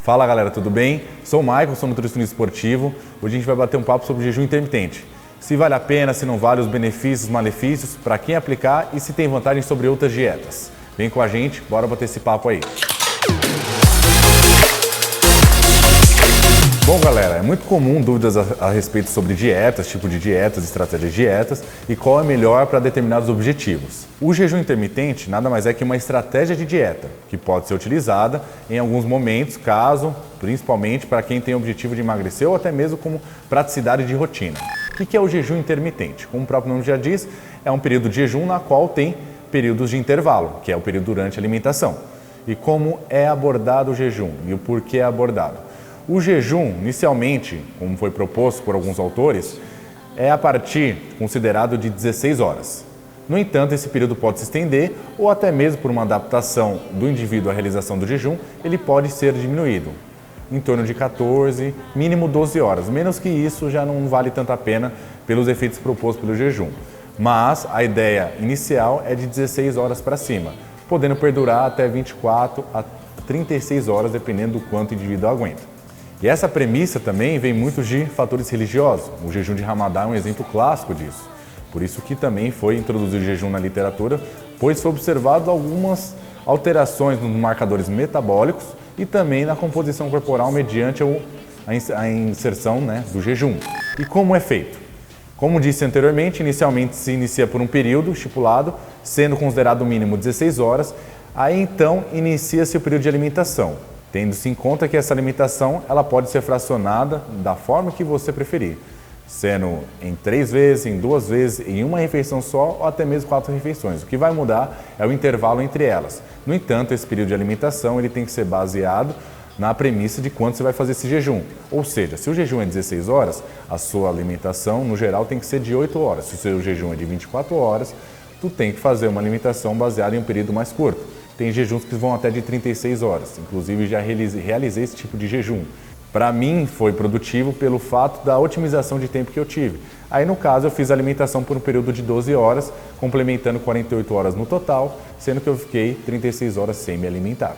Fala galera, tudo bem? Sou o Michael, sou nutricionista esportivo. Hoje a gente vai bater um papo sobre jejum intermitente. Se vale a pena, se não vale, os benefícios, malefícios, para quem aplicar e se tem vantagem sobre outras dietas. Vem com a gente, bora bater esse papo aí. Bom galera, é muito comum dúvidas a respeito sobre dietas, tipo de dietas, estratégias de dietas e qual é melhor para determinados objetivos. O jejum intermitente nada mais é que uma estratégia de dieta que pode ser utilizada em alguns momentos, principalmente para quem tem o objetivo de emagrecer ou até mesmo como praticidade de rotina. O que é o jejum intermitente? Como o próprio nome já diz, é um período de jejum na qual tem períodos de intervalo, que é o período durante a alimentação. E como é abordado o jejum e o porquê é abordado? O jejum, inicialmente, como foi proposto por alguns autores, é a partir considerado de 16 horas. No entanto, esse período pode se estender ou até mesmo por uma adaptação do indivíduo à realização do jejum, ele pode ser diminuído em torno de 14, mínimo 12 horas. Menos que isso já não vale tanto a pena pelos efeitos propostos pelo jejum. Mas a ideia inicial é de 16 horas para cima, podendo perdurar até 24 a 36 horas, dependendo do quanto o indivíduo aguenta. E essa premissa também vem muito de fatores religiosos. O jejum de Ramadã é um exemplo clássico disso. Por isso que também foi introduzido o jejum na literatura, pois foi observado algumas alterações nos marcadores metabólicos e também na composição corporal mediante a inserção do jejum. E como é feito? Como disse anteriormente, inicialmente se inicia por um período estipulado, sendo considerado o mínimo 16 horas, aí então inicia-se o período de alimentação. Tendo-se em conta que essa alimentação ela pode ser fracionada da forma que você preferir, sendo em 3 vezes, em 2 vezes, em uma refeição só ou até mesmo 4 refeições. O que vai mudar é o intervalo entre elas. No entanto, esse período de alimentação ele tem que ser baseado na premissa de quando você vai fazer esse jejum. Ou seja, se o jejum é 16 horas, a sua alimentação no geral tem que ser de 8 horas. Se o seu jejum é de 24 horas, tu tem que fazer uma alimentação baseada em um período mais curto. Tem jejuns que vão até de 36 horas, inclusive já realizei esse tipo de jejum. Para mim foi produtivo pelo fato da otimização de tempo que eu tive. Aí no caso eu fiz a alimentação por um período de 12 horas, complementando 48 horas no total, sendo que eu fiquei 36 horas sem me alimentar.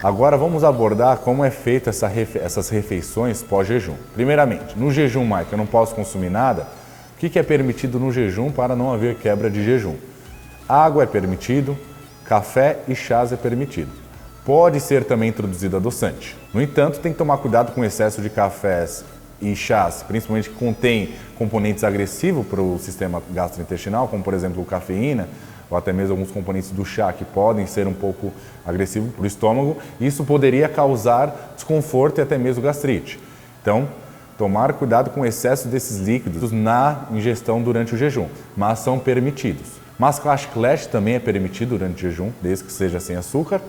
Agora vamos abordar como é feita essas refeições pós-jejum. Primeiramente, no jejum, Mike, eu não posso consumir nada. O que é permitido no jejum para não haver quebra de jejum? Água é permitido. Café e chás é permitido. Pode ser também introduzido adoçante. No entanto, tem que tomar cuidado com o excesso de cafés e chás, principalmente que contém componentes agressivos para o sistema gastrointestinal, como por exemplo a cafeína, ou até mesmo alguns componentes do chá que podem ser um pouco agressivos para o estômago. Isso poderia causar desconforto e até mesmo gastrite. Então, tomar cuidado com o excesso desses líquidos na ingestão durante o jejum, mas são permitidos. Mas chás também é permitido durante o jejum, desde que seja sem açúcar,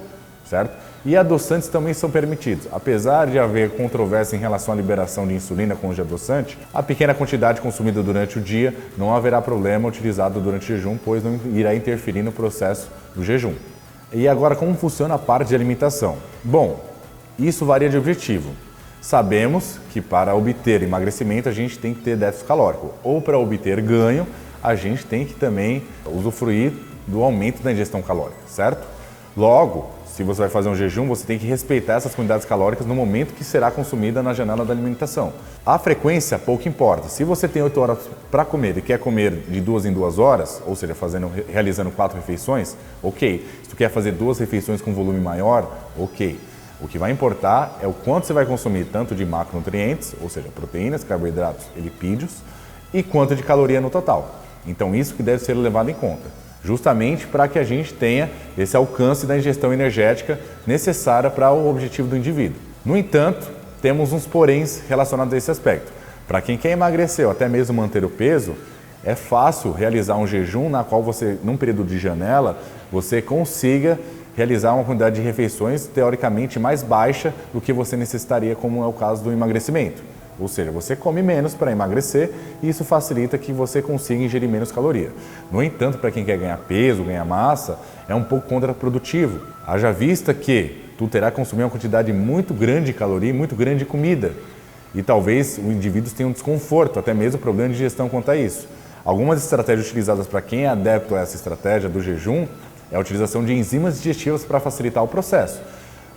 certo? E adoçantes também são permitidos. Apesar de haver controvérsia em relação à liberação de insulina com o adoçante, a pequena quantidade consumida durante o dia não haverá problema utilizado durante o jejum, pois não irá interferir no processo do jejum. E agora, como funciona a parte de alimentação? Bom, isso varia de objetivo. Sabemos que para obter emagrecimento a gente tem que ter déficit calórico, ou para obter ganho, a gente tem que também usufruir do aumento da ingestão calórica, certo? Logo, se você vai fazer um jejum, você tem que respeitar essas quantidades calóricas no momento que será consumida na janela da alimentação. A frequência pouco importa. Se você tem 8 horas para comer e quer comer de 2 em 2 horas, ou seja, realizando 4 refeições, ok. Se tu quer fazer 2 refeições com volume maior, ok. O que vai importar é o quanto você vai consumir tanto de macronutrientes, ou seja, proteínas, carboidratos e lipídios, e quanto de caloria no total. Então isso que deve ser levado em conta, justamente para que a gente tenha esse alcance da ingestão energética necessária para o objetivo do indivíduo. No entanto, temos uns poréns relacionados a esse aspecto. Para quem quer emagrecer ou até mesmo manter o peso, é fácil realizar um jejum na qual você, num período de janela, você consiga realizar uma quantidade de refeições teoricamente mais baixa do que você necessitaria, como é o caso do emagrecimento. Ou seja, você come menos para emagrecer e isso facilita que você consiga ingerir menos caloria. No entanto, para quem quer ganhar peso, ganhar massa, é um pouco contraprodutivo. Haja vista que tu terá que consumir uma quantidade muito grande de caloria e muito grande de comida. E talvez o indivíduo tenha um desconforto, até mesmo problema de digestão quanto a isso. Algumas estratégias utilizadas para quem é adepto a essa estratégia do jejum é a utilização de enzimas digestivas para facilitar o processo.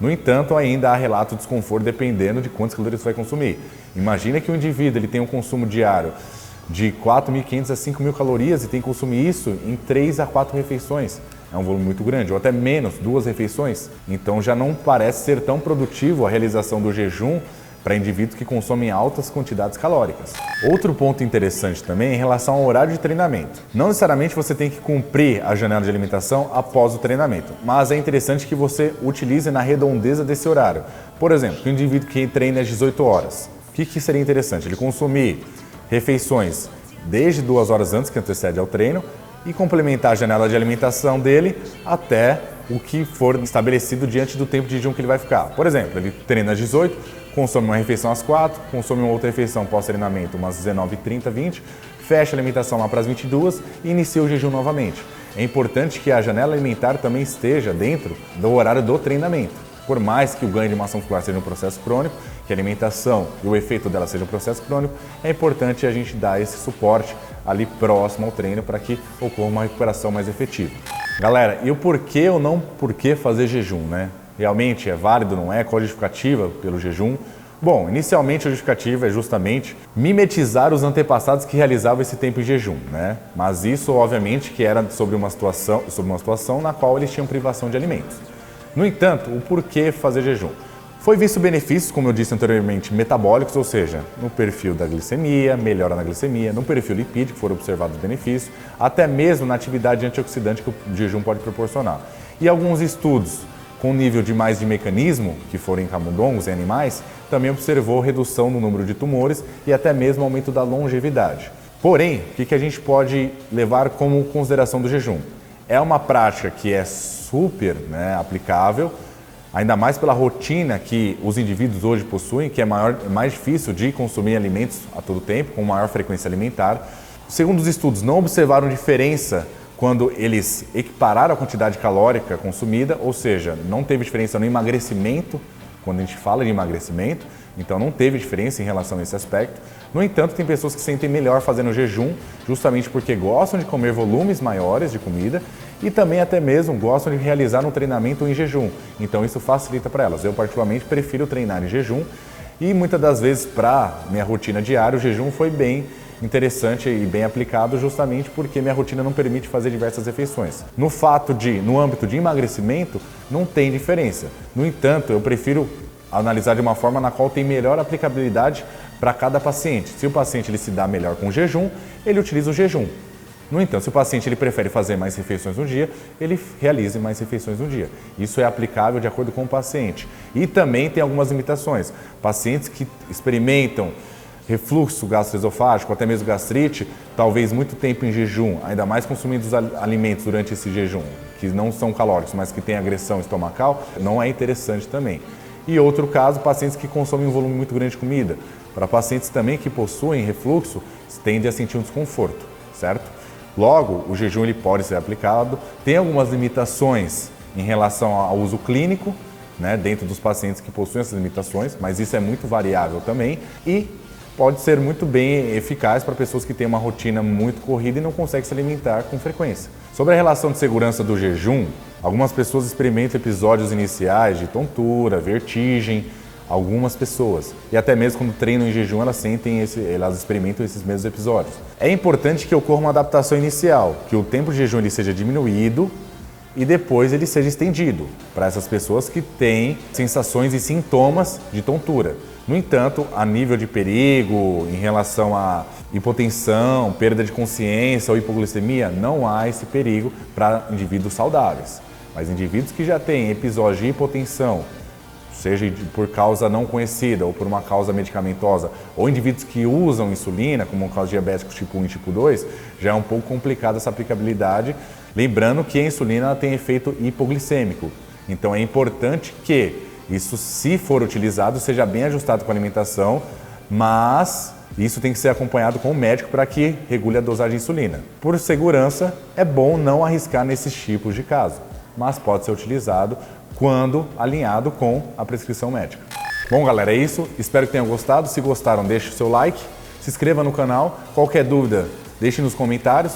No entanto, ainda há relato de desconforto dependendo de quantas calorias você vai consumir. Imagina que o indivíduo ele tem um consumo diário de 4.500 a 5.000 calorias e tem que consumir isso em 3 a 4 refeições. É um volume muito grande, ou até menos, 2 refeições. Então já não parece ser tão produtivo a realização do jejum para indivíduos que consomem altas quantidades calóricas. Outro ponto interessante também é em relação ao horário de treinamento. Não necessariamente você tem que cumprir a janela de alimentação após o treinamento, mas é interessante que você utilize na redondeza desse horário. Por exemplo, o indivíduo que treina às 18 horas, o que seria interessante? Ele consumir refeições desde 2 horas antes, que antecede ao treino, e complementar a janela de alimentação dele até o que for estabelecido diante do tempo de jejum que ele vai ficar. Por exemplo, ele treina às 18, consome uma refeição às 4, consome uma outra refeição pós-treinamento umas 19h30, 20, fecha a alimentação lá para as 22 e inicia o jejum novamente. É importante que a janela alimentar também esteja dentro do horário do treinamento. Por mais que o ganho de massa muscular seja um processo crônico, que a alimentação e o efeito dela seja um processo crônico, é importante a gente dar esse suporte ali próximo ao treino para que ocorra uma recuperação mais efetiva. Galera, e o porquê ou não porquê fazer jejum, né? Realmente é válido, não é? Qual a justificativa pelo jejum? Bom, inicialmente a justificativa é justamente mimetizar os antepassados que realizavam esse tempo em jejum, né? Mas isso, obviamente, que era sobre uma situação na qual eles tinham privação de alimentos. No entanto, o porquê fazer jejum? Foi visto benefícios, como eu disse anteriormente, metabólicos, ou seja, no perfil da glicemia, melhora na glicemia, no perfil lipídico foram observados benefícios, até mesmo na atividade antioxidante que o jejum pode proporcionar. E alguns estudos com nível de mais de mecanismo, que foram em camundongos e animais, também observou redução no número de tumores e até mesmo aumento da longevidade. Porém, o que a gente pode levar como consideração do jejum? É uma prática que é super aplicável, ainda mais pela rotina que os indivíduos hoje possuem, que é mais difícil de consumir alimentos a todo tempo, com maior frequência alimentar. Segundo os estudos, não observaram diferença quando eles equipararam a quantidade calórica consumida, ou seja, não teve diferença no emagrecimento, quando a gente fala de emagrecimento, então não teve diferença em relação a esse aspecto. No entanto, tem pessoas que se sentem melhor fazendo jejum, justamente porque gostam de comer volumes maiores de comida e também até mesmo gostam de realizar um treinamento em jejum. Então isso facilita para elas. Eu particularmente prefiro treinar em jejum e muitas das vezes para minha rotina diária o jejum foi bem interessante e bem aplicado justamente porque minha rotina não permite fazer diversas refeições. No âmbito de emagrecimento, não tem diferença. No entanto, eu prefiro analisar de uma forma na qual tem melhor aplicabilidade para cada paciente. Se o paciente ele se dá melhor com o jejum, ele utiliza o jejum. No entanto, se o paciente ele prefere fazer mais refeições no dia, ele realize mais refeições no dia. Isso é aplicável de acordo com o paciente. E também tem algumas limitações. Pacientes que experimentam refluxo gastroesofágico, até mesmo gastrite, talvez muito tempo em jejum, ainda mais consumindo os alimentos durante esse jejum, que não são calóricos, mas que tem agressão estomacal, não é interessante também. E outro caso, pacientes que consomem um volume muito grande de comida. Para pacientes também que possuem refluxo, tendem a sentir um desconforto, certo? Logo, o jejum ele pode ser aplicado, tem algumas limitações em relação ao uso clínico, dentro dos pacientes que possuem essas limitações, mas isso é muito variável também e pode ser muito bem eficaz para pessoas que têm uma rotina muito corrida e não conseguem se alimentar com frequência. Sobre a relação de segurança do jejum, algumas pessoas experimentam episódios iniciais de tontura, vertigem, algumas pessoas. E até mesmo quando treinam em jejum, elas experimentam esses mesmos episódios. É importante que ocorra uma adaptação inicial, que o tempo de jejum ele seja diminuído e depois ele seja estendido para essas pessoas que têm sensações e sintomas de tontura. No entanto, a nível de perigo, em relação a hipotensão, perda de consciência ou hipoglicemia, não há esse perigo para indivíduos saudáveis. Mas indivíduos que já têm episódio de hipotensão, seja por causa não conhecida ou por uma causa medicamentosa, ou indivíduos que usam insulina, como o caso diabéticos tipo 1 e tipo 2, já é um pouco complicada essa aplicabilidade. Lembrando que a insulina tem efeito hipoglicêmico. Então é importante que isso, se for utilizado, seja bem ajustado com a alimentação, mas isso tem que ser acompanhado com o médico para que regule a dosagem de insulina. Por segurança, é bom não arriscar nesses tipos de caso, mas pode ser utilizado quando alinhado com a prescrição médica. Bom, galera, é isso. Espero que tenham gostado. Se gostaram, deixe o seu like, se inscreva no canal. Qualquer dúvida, deixe nos comentários.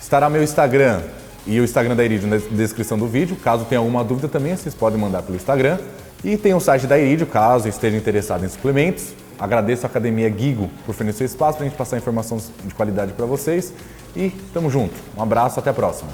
Estará meu Instagram E o Instagram da Iridio na descrição do vídeo. Caso tenha alguma dúvida também, vocês podem mandar pelo Instagram. E tem o site da Iridio, caso esteja interessado em suplementos. Agradeço a Academia Gigo por fornecer espaço para a gente passar informação de qualidade para vocês. E tamo junto. Um abraço, até a próxima.